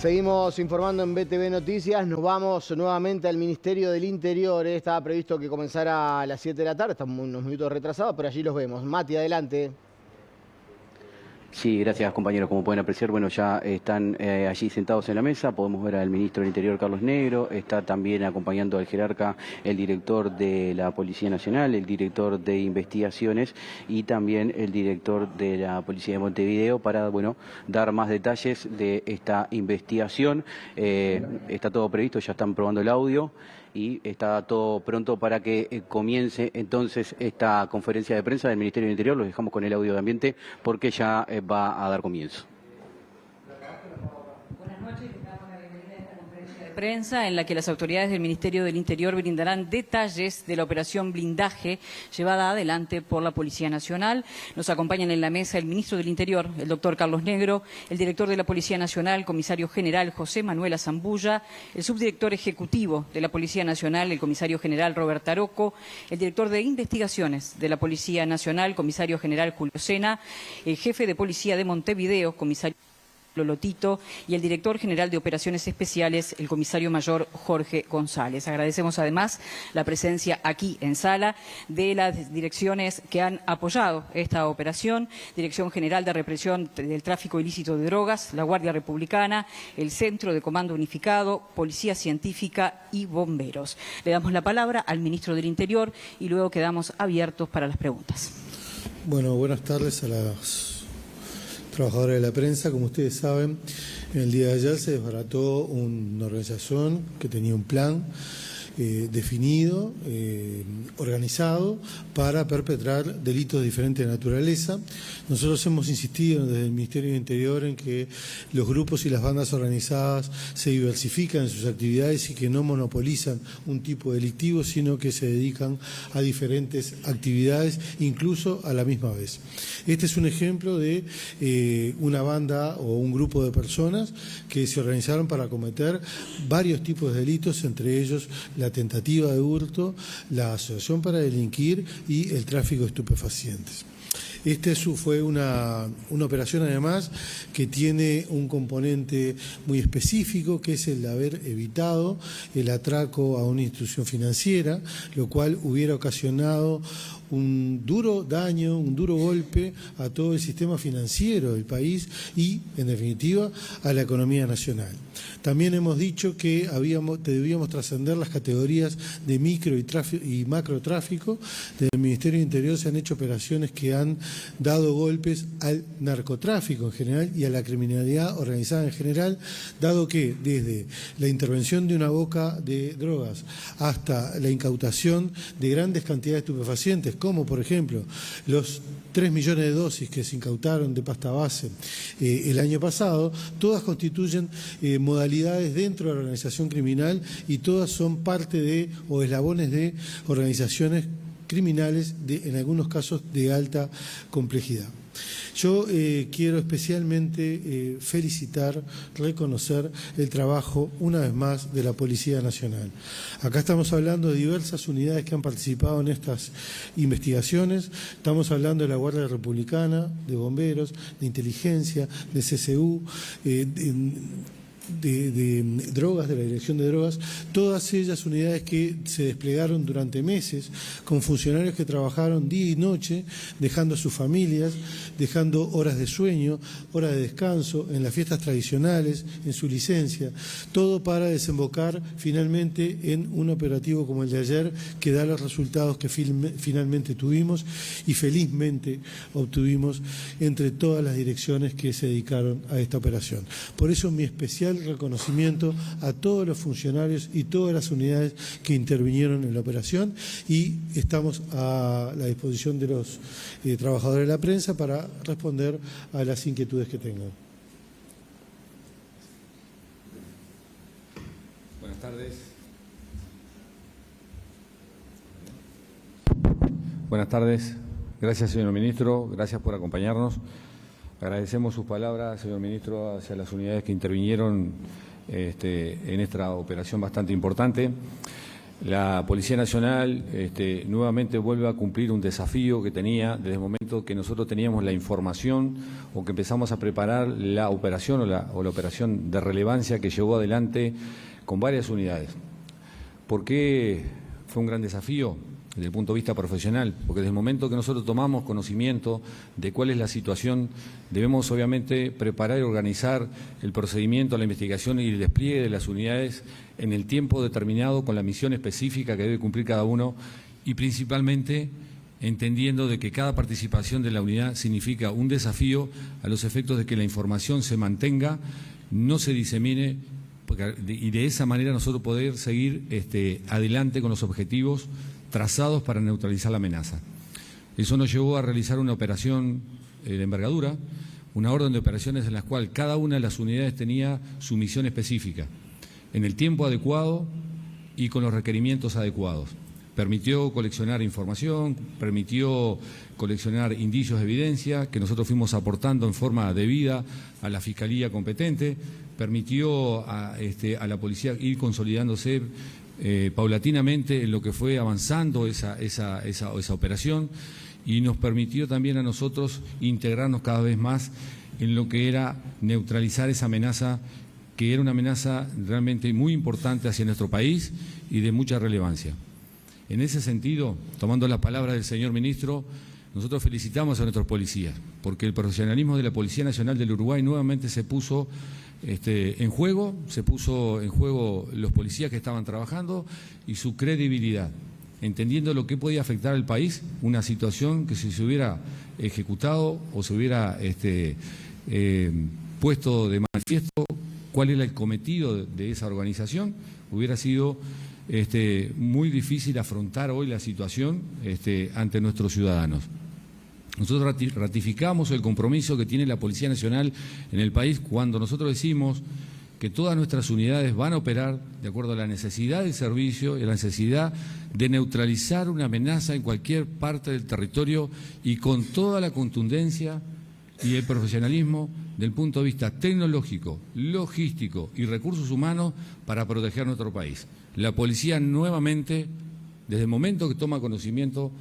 Seguimos informando en BTV Noticias, nos vamos nuevamente al Ministerio del Interior. Estaba previsto que comenzara a las 7 de la tarde, estamos unos minutos retrasados, pero allí los vemos. Mati, adelante. Sí, gracias compañeros. Como pueden apreciar, bueno, ya están allí sentados en la mesa. Podemos ver al ministro del Interior, Carlos Negro. Está también acompañando al jerarca el director de la Policía Nacional, el director de Investigaciones y también el director de la Policía de Montevideo para, bueno, dar más detalles de esta investigación. Está todo previsto, ya están probando el audio y está todo pronto para que comience entonces esta conferencia de prensa del Ministerio del Interior. Los dejamos con el audio de ambiente porque ya va a dar comienzo. Buenas noches, les damos la bienvenida a esta conferencia de prensa en la que las autoridades del Ministerio del Interior brindarán detalles de la operación blindaje llevada adelante por la Policía Nacional. Nos acompañan en la mesa el ministro del Interior, el doctor Carlos Negro, el director de la Policía Nacional, comisario general José Manuel Azambulla, el subdirector ejecutivo de la Policía Nacional, el comisario general Robert Taroco, el director de Investigaciones de la Policía Nacional, comisario general Julio Sena, el jefe de Policía de Montevideo, comisario Lolotito, y el director general de Operaciones Especiales, el comisario mayor Jorge González. Agradecemos además la presencia aquí en sala de las direcciones que han apoyado esta operación: Dirección General de Represión del Tráfico Ilícito de Drogas, la Guardia Republicana, el Centro de Comando Unificado, Policía Científica y Bomberos. Le damos la palabra al ministro del Interior y luego quedamos abiertos para las preguntas. Bueno, buenas tardes a las trabajadores de la prensa. Como ustedes saben, el día de ayer se desbarató una organización que tenía un plan definido, organizado para perpetrar delitos de diferente naturaleza. Nosotros hemos insistido desde el Ministerio del Interior en que los grupos y las bandas organizadas se diversifican en sus actividades y que no monopolizan un tipo delictivo, sino que se dedican a diferentes actividades, incluso a la misma vez. Este es un ejemplo de una banda o un grupo de personas que se organizaron para cometer varios tipos de delitos, entre ellos la tentativa de hurto, la asociación para delinquir y el tráfico de estupefacientes. Fue una operación además que tiene un componente muy específico, que es el de haber evitado el atraco a una institución financiera, lo cual hubiera ocasionado un duro daño, un duro golpe a todo el sistema financiero del país y, en definitiva, a la economía nacional. También hemos dicho que debíamos trascender las categorías de micro y macrotráfico. Desde el Ministerio del Interior se han hecho operaciones que han dado golpes al narcotráfico en general y a la criminalidad organizada en general, dado que desde la intervención de una boca de drogas hasta la incautación de grandes cantidades de estupefacientes, como por ejemplo los 3 millones de dosis que se incautaron de pasta base el año pasado, todas constituyen modalidades dentro de la organización criminal y todas son parte de o eslabones de organizaciones criminales, en algunos casos de alta complejidad. Yo quiero especialmente felicitar, reconocer el trabajo, una vez más, de la Policía Nacional. Acá estamos hablando de diversas unidades que han participado en estas investigaciones. Estamos hablando de la Guardia Republicana, de Bomberos, de Inteligencia, de CCU, de drogas, de la Dirección de Drogas, todas ellas unidades que se desplegaron durante meses con funcionarios que trabajaron día y noche, dejando a sus familias, dejando horas de sueño, horas de descanso, en las fiestas tradicionales, en su licencia, todo para desembocar finalmente en un operativo como el de ayer, que da los resultados que finalmente tuvimos y felizmente obtuvimos entre todas las direcciones que se dedicaron a esta operación. Por eso mi especial reconocimiento a todos los funcionarios y todas las unidades que intervinieron en la operación, y estamos a la disposición de los trabajadores de la prensa para responder a las inquietudes que tengan. Buenas tardes. Buenas tardes. Gracias, señor ministro. Gracias por acompañarnos. Agradecemos sus palabras, señor ministro, hacia las unidades que intervinieron en esta operación bastante importante. La Policía Nacional nuevamente vuelve a cumplir un desafío que tenía desde el momento que nosotros teníamos la información o que empezamos a preparar la operación o la operación de relevancia que llevó adelante con varias unidades. ¿Por qué fue un gran desafío? Desde el punto de vista profesional, porque desde el momento que nosotros tomamos conocimiento de cuál es la situación, debemos obviamente preparar y organizar el procedimiento, la investigación y el despliegue de las unidades en el tiempo determinado con la misión específica que debe cumplir cada uno y principalmente entendiendo de que cada participación de la unidad significa un desafío a los efectos de que la información se mantenga, no se disemine y de esa manera nosotros poder seguir adelante con los objetivos trazados para neutralizar la amenaza. Eso nos llevó a realizar una operación de envergadura, una orden de operaciones en la cual cada una de las unidades tenía su misión específica, en el tiempo adecuado y con los requerimientos adecuados. Permitió coleccionar información, permitió coleccionar indicios de evidencia que nosotros fuimos aportando en forma debida a la Fiscalía competente, permitió a la policía ir consolidándose paulatinamente en lo que fue avanzando esa operación y nos permitió también a nosotros integrarnos cada vez más en lo que era neutralizar esa amenaza, que era una amenaza realmente muy importante hacia nuestro país y de mucha relevancia. En ese sentido, tomando la palabra del señor ministro, nosotros felicitamos a nuestros policías, porque el profesionalismo de la Policía Nacional del Uruguay nuevamente se puso en juego, los policías que estaban trabajando y su credibilidad, entendiendo lo que podía afectar al país, una situación que si se hubiera ejecutado o se hubiera puesto de manifiesto cuál era el cometido de esa organización, hubiera sido muy difícil afrontar hoy la situación ante nuestros ciudadanos. Nosotros ratificamos el compromiso que tiene la Policía Nacional en el país cuando nosotros decimos que todas nuestras unidades van a operar de acuerdo a la necesidad del servicio y a la necesidad de neutralizar una amenaza en cualquier parte del territorio y con toda la contundencia y el profesionalismo del punto de vista tecnológico, logístico y recursos humanos para proteger nuestro país. La policía nuevamente, desde el momento que toma conocimiento,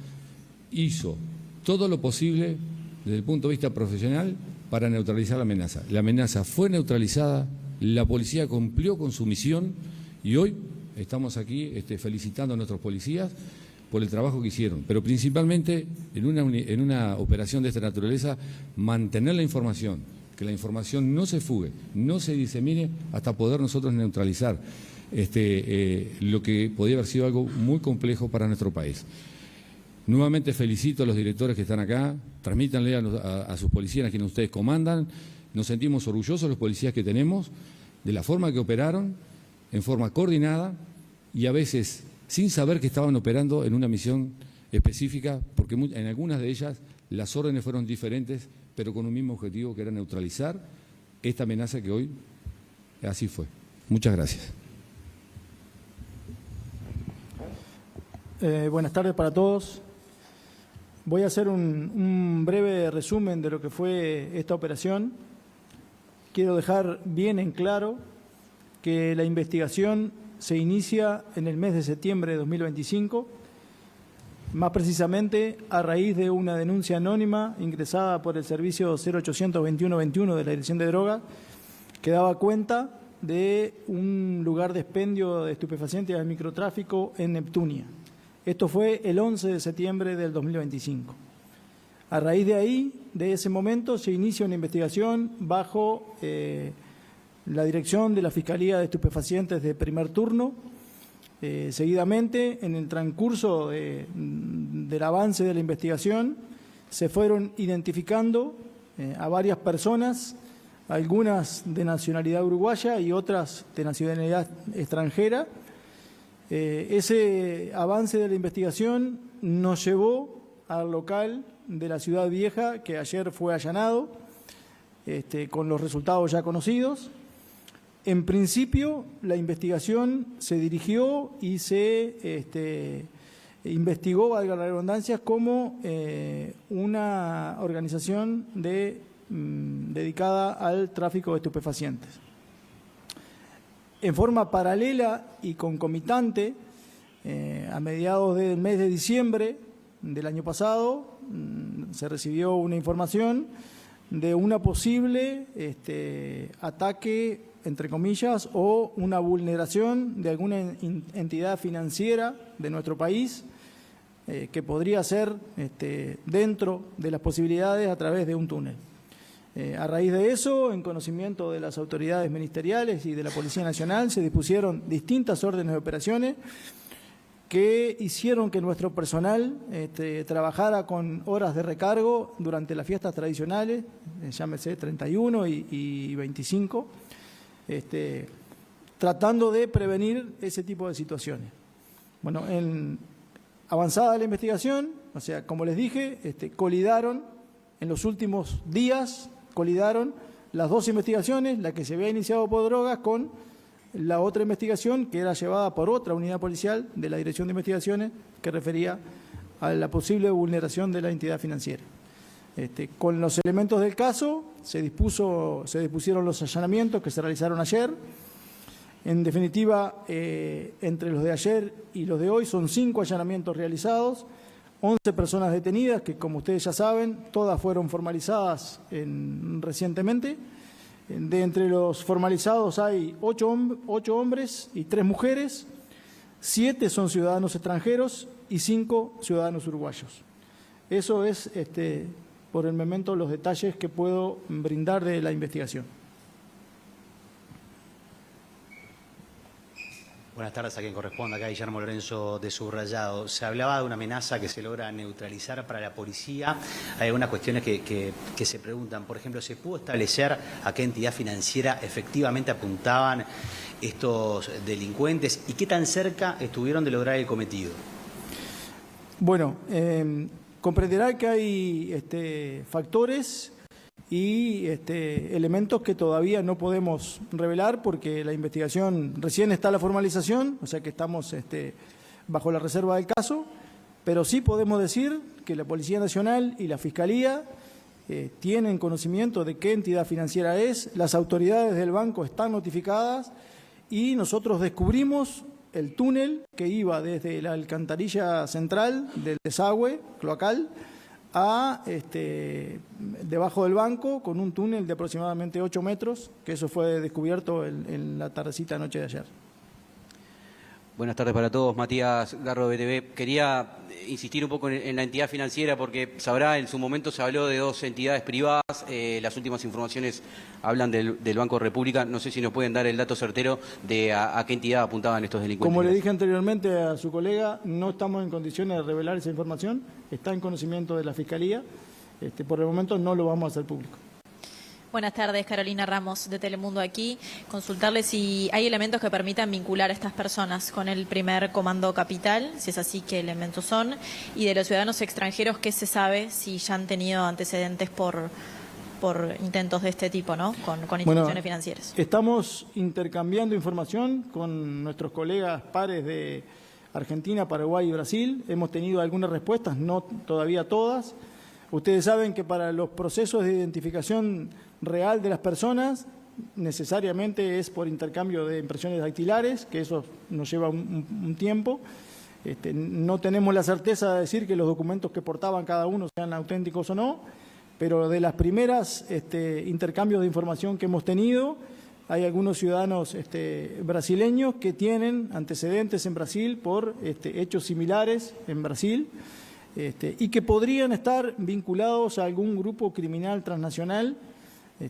hizo todo lo posible desde el punto de vista profesional para neutralizar la amenaza. La amenaza fue neutralizada, la policía cumplió con su misión y hoy estamos aquí felicitando a nuestros policías por el trabajo que hicieron, pero principalmente en una operación de esta naturaleza, mantener la información, que la información no se fugue, no se disemine hasta poder nosotros neutralizar lo que podía haber sido algo muy complejo para nuestro país. Nuevamente felicito a los directores que están acá, transmítanle a sus policías, a quienes ustedes comandan. Nos sentimos orgullosos los policías que tenemos, de la forma que operaron, en forma coordinada y a veces sin saber que estaban operando en una misión específica, porque en algunas de ellas las órdenes fueron diferentes, pero con un mismo objetivo que era neutralizar esta amenaza que hoy así fue. Muchas gracias. Buenas tardes para todos. Voy a hacer un breve resumen de lo que fue esta operación. Quiero dejar bien en claro que la investigación se inicia en el mes de septiembre de 2025, más precisamente a raíz de una denuncia anónima ingresada por el servicio 0800 2121 de la Dirección de Drogas, que daba cuenta de un lugar de expendio de estupefacientes al microtráfico en Neptunia. Esto fue el 11 de septiembre del 2025. A raíz de ahí, de ese momento, se inicia una investigación bajo la dirección de la Fiscalía de Estupefacientes de primer turno. Seguidamente, en el transcurso del avance de la investigación, se fueron identificando a varias personas, algunas de nacionalidad uruguaya y otras de nacionalidad extranjera. Ese avance de la investigación nos llevó al local de la Ciudad Vieja, que ayer fue allanado, con los resultados ya conocidos. En principio, la investigación se dirigió y se investigó, valga la redundancia, como una organización dedicada al tráfico de estupefacientes. En forma paralela y concomitante, A mediados del mes de diciembre del año pasado se recibió una información de una posible ataque, entre comillas, o una vulneración de alguna entidad financiera de nuestro país que podría ser dentro de las posibilidades a través de un túnel. A raíz de eso, en conocimiento de las autoridades ministeriales y de la Policía Nacional, se dispusieron distintas órdenes de operaciones que hicieron que nuestro personal trabajara con horas de recargo durante las fiestas tradicionales, llámese 31 y 25, tratando de prevenir ese tipo de situaciones. Bueno, en avanzada la investigación, o sea, como les dije, colidaron en los últimos días, las dos investigaciones, la que se había iniciado por drogas con la otra investigación que era llevada por otra unidad policial de la Dirección de Investigaciones que refería a la posible vulneración de la entidad financiera. Con los elementos del caso se dispusieron los allanamientos que se realizaron ayer. En definitiva, entre los de ayer y los de hoy son 5 allanamientos realizados, 11 personas detenidas que, como ustedes ya saben, todas fueron formalizadas recientemente. De entre los formalizados hay 8 hombres y 3 mujeres, 7 son ciudadanos extranjeros y 5 ciudadanos uruguayos. Eso es, por el momento, los detalles que puedo brindar de la investigación. Buenas tardes a quien corresponda. Acá Guillermo Lorenzo de Subrayado. Se hablaba de una amenaza que se logra neutralizar para la policía. Hay algunas cuestiones que se preguntan. Por ejemplo, ¿se pudo establecer a qué entidad financiera efectivamente apuntaban estos delincuentes y qué tan cerca estuvieron de lograr el cometido? Bueno, comprenderá que hay factores y elementos que todavía no podemos revelar porque la investigación, recién está la formalización, o sea que estamos bajo la reserva del caso, pero sí podemos decir que la Policía Nacional y la Fiscalía tienen conocimiento de qué entidad financiera es, las autoridades del banco están notificadas y nosotros descubrimos el túnel que iba desde la alcantarilla central del desagüe cloacal a debajo del banco con un túnel de aproximadamente 8 metros, que eso fue descubierto en la tardecita noche de ayer. Buenas tardes para todos. Matías Garro, BTV. Quería insistir un poco en la entidad financiera porque sabrá, en su momento se habló de 2 entidades privadas. Las últimas informaciones hablan del Banco República. No sé si nos pueden dar el dato certero de a qué entidad apuntaban estos delincuentes. Como le dije anteriormente a su colega, no estamos en condiciones de revelar esa información. Está en conocimiento de la Fiscalía. Por el momento no lo vamos a hacer público. Buenas tardes, Carolina Ramos de Telemundo aquí. Consultarle si hay elementos que permitan vincular a estas personas con el primer comando capital, si es así, qué elementos son, y de los ciudadanos extranjeros, ¿qué se sabe si ya han tenido antecedentes por intentos de este tipo, ¿no? Con instituciones financieras? Estamos intercambiando información con nuestros colegas pares de Argentina, Paraguay y Brasil. Hemos tenido algunas respuestas, no todavía todas. Ustedes saben que para los procesos de identificación real de las personas necesariamente es por intercambio de impresiones dactilares, que eso nos lleva un tiempo. No tenemos la certeza de decir que los documentos que portaban cada uno sean auténticos o no, pero de las primeras intercambios de información que hemos tenido, hay algunos ciudadanos brasileños que tienen antecedentes en Brasil por hechos similares en Brasil, y que podrían estar vinculados a algún grupo criminal transnacional.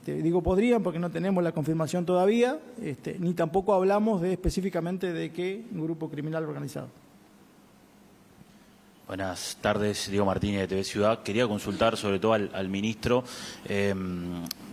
Digo podrían porque no tenemos la confirmación todavía, ni tampoco hablamos específicamente de qué grupo criminal organizado. Buenas tardes, Diego Martínez de TV Ciudad. Quería consultar sobre todo al ministro,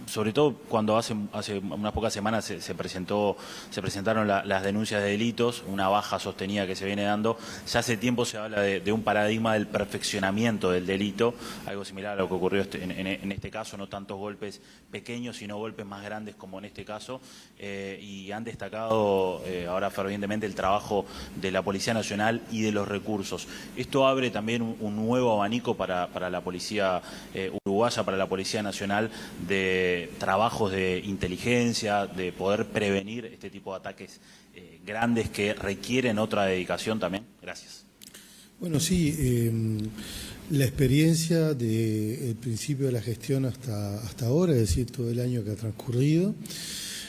sobre todo cuando hace unas pocas semanas se presentaron las denuncias de delitos, una baja sostenida que se viene dando. Ya hace tiempo se habla de un paradigma del perfeccionamiento del delito, algo similar a lo que ocurrió en este caso, no tantos golpes pequeños, sino golpes más grandes como en este caso, y han destacado ahora fervientemente el trabajo de la Policía Nacional y de los recursos. Esto abre también un nuevo abanico para la policía uruguaya uruguaya para la Policía Nacional de trabajos de inteligencia, de poder prevenir este tipo de ataques grandes que requieren otra dedicación también? Gracias. Bueno, sí, la experiencia del principio de la gestión hasta ahora, es decir, todo el año que ha transcurrido,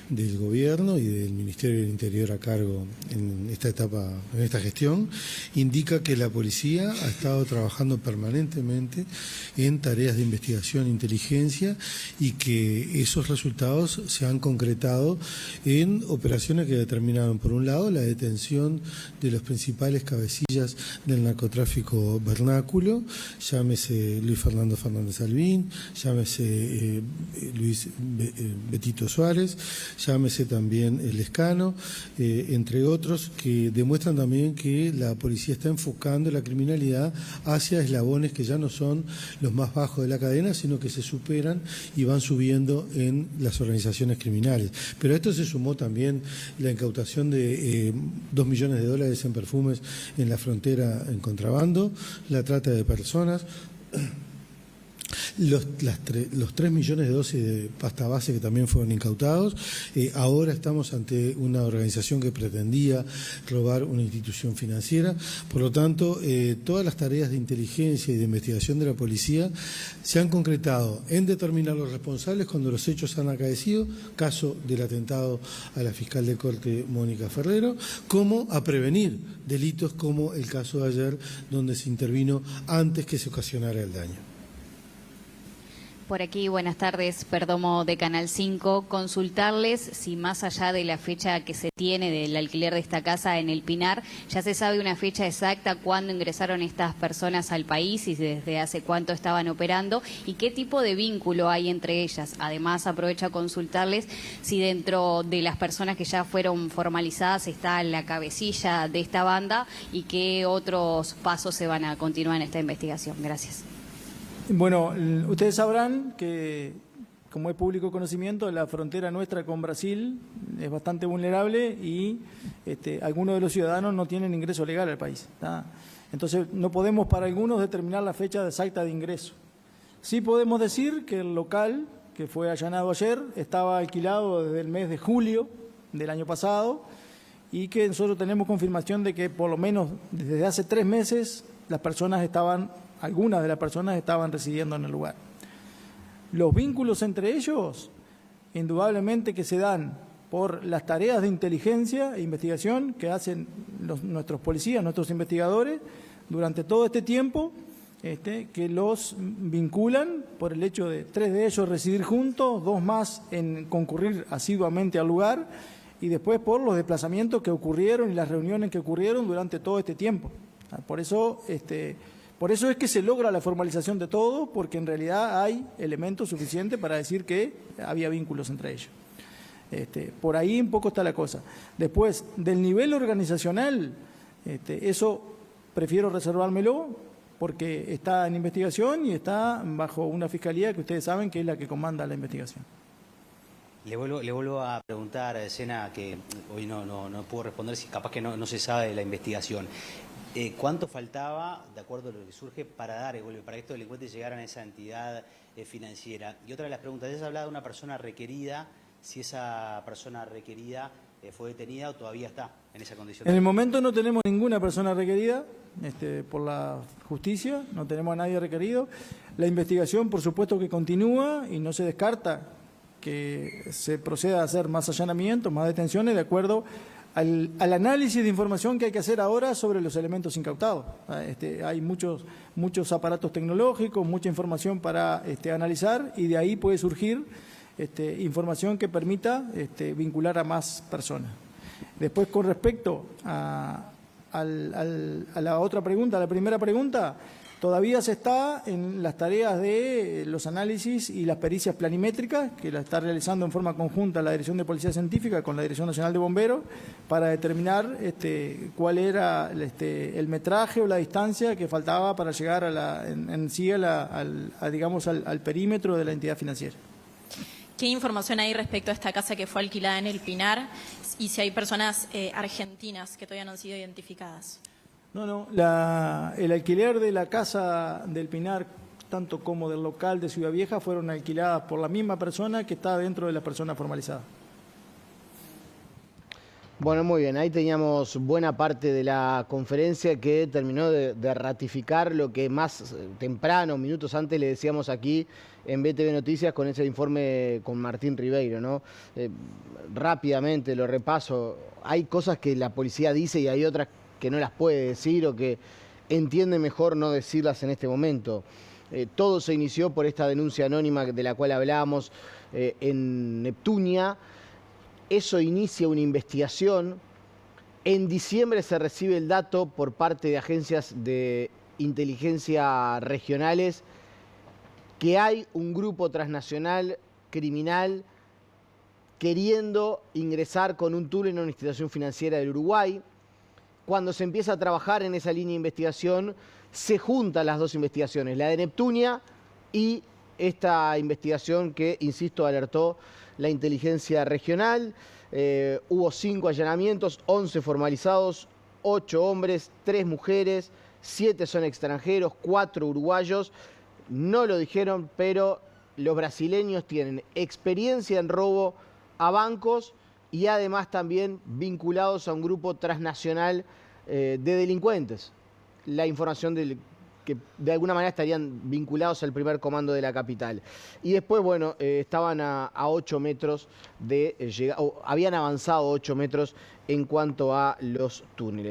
del Gobierno y del Ministerio del Interior a cargo en esta etapa, en esta gestión, indica que la policía ha estado trabajando permanentemente en tareas de investigación e inteligencia y que esos resultados se han concretado en operaciones que determinaron, por un lado, la detención de los principales cabecillas del narcotráfico vernáculo, llámese Luis Fernando Fernández Albín, llámese Luis Betito Suárez, llámese también el Lescano, entre otros, que demuestran también que la policía está enfocando la criminalidad hacia eslabones que ya no son los más bajos de la cadena, sino que se superan y van subiendo en las organizaciones criminales. Pero a esto se sumó también la incautación de $2 millones en perfumes en la frontera en contrabando, la trata de personas, los 3 millones de dosis de pasta base que también fueron incautados. Ahora estamos ante una organización que pretendía robar una institución financiera. Por lo tanto, todas las tareas de inteligencia y de investigación de la policía se han concretado en determinar los responsables cuando los hechos han acaecido, caso del atentado a la fiscal de corte Mónica Ferrero, como a prevenir delitos como el caso de ayer, donde se intervino antes que se ocasionara el daño. Por aquí, buenas tardes, Perdomo de Canal 5. Consultarles si más allá de la fecha que se tiene del alquiler de esta casa en El Pinar, ya se sabe una fecha exacta cuándo ingresaron estas personas al país y desde hace cuánto estaban operando y qué tipo de vínculo hay entre ellas. Además, aprovecho a consultarles si dentro de las personas que ya fueron formalizadas está la cabecilla de esta banda y qué otros pasos se van a continuar en esta investigación. Gracias. Bueno, ustedes sabrán que, como es público conocimiento, la frontera nuestra con Brasil es bastante vulnerable y algunos de los ciudadanos no tienen ingreso legal al país, ¿tá? Entonces, no podemos para algunos determinar la fecha exacta de ingreso. Sí podemos decir que el local que fue allanado ayer estaba alquilado desde el mes de julio del año pasado y que nosotros tenemos confirmación de que por lo menos desde hace 3 meses algunas de las personas estaban residiendo en el lugar. Los vínculos entre ellos, indudablemente que se dan por las tareas de inteligencia e investigación que hacen nuestros policías, nuestros investigadores, durante todo este tiempo, que los vinculan por el hecho de 3 de ellos residir juntos, 2 más en concurrir asiduamente al lugar, y después por los desplazamientos que ocurrieron y las reuniones que ocurrieron durante todo este tiempo. Por eso es que se logra la formalización de todo, porque en realidad hay elementos suficientes para decir que había vínculos entre ellos. Por ahí un poco está la cosa. Después, del nivel organizacional, eso prefiero reservármelo, porque está en investigación y está bajo una fiscalía que ustedes saben que es la que comanda la investigación. Le vuelvo a preguntar, Sena, que hoy no puedo responder, si capaz que no se sabe de la investigación. ¿Cuánto faltaba, de acuerdo a lo que surge, para que estos delincuentes llegaran a esa entidad financiera? Y otra de las preguntas, ¿ya se ha hablado de una persona requerida, si esa persona requerida fue detenida o todavía está en esa condición? En el momento no tenemos ninguna persona requerida por la justicia, no tenemos a nadie requerido. La investigación, por supuesto, que continúa y no se descarta que se proceda a hacer más allanamientos, más detenciones, de acuerdo al análisis de información que hay que hacer ahora sobre los elementos incautados. Hay muchos aparatos tecnológicos, mucha información para analizar, y de ahí puede surgir información que permita vincular a más personas. Después, con respecto a la otra pregunta, a la primera pregunta, todavía se está en las tareas de los análisis y las pericias planimétricas, que la está realizando en forma conjunta la Dirección de Policía Científica con la Dirección Nacional de Bomberos, para determinar cuál era el metraje o la distancia que faltaba para llegar al perímetro de la entidad financiera. ¿Qué información hay respecto a esta casa que fue alquilada en El Pinar y si hay personas argentinas que todavía no han sido identificadas? No, el alquiler de la casa del Pinar tanto como del local de Ciudad Vieja, fueron alquiladas por la misma persona que está dentro de las personas formalizadas. Bueno, muy bien, ahí teníamos buena parte de la conferencia que terminó de ratificar lo que más temprano, minutos antes, le decíamos aquí en BTV Noticias con ese informe con Martín Ribeiro, ¿no? Rápidamente lo repaso, hay cosas que la policía dice y hay otras que no las puede decir o que entiende mejor no decirlas en este momento. Todo se inició por esta denuncia anónima de la cual hablábamos en Neptunia. Eso inicia una investigación. En diciembre se recibe el dato por parte de agencias de inteligencia regionales que hay un grupo transnacional criminal queriendo ingresar con un túnel en una institución financiera del Uruguay. Cuando se empieza a trabajar en esa línea de investigación, se juntan las dos investigaciones, la de Neptunia y esta investigación que, insisto, alertó la inteligencia regional. Hubo 5 allanamientos, 11 formalizados, 8 hombres, 3 mujeres, 7 son extranjeros, 4 uruguayos. No lo dijeron, pero los brasileños tienen experiencia en robo a bancos y además también vinculados a un grupo transnacional de delincuentes. La información que de alguna manera estarían vinculados al primer comando de la capital. Y después, bueno, estaban a 8 metros de llegar, habían avanzado 8 metros en cuanto a los túneles.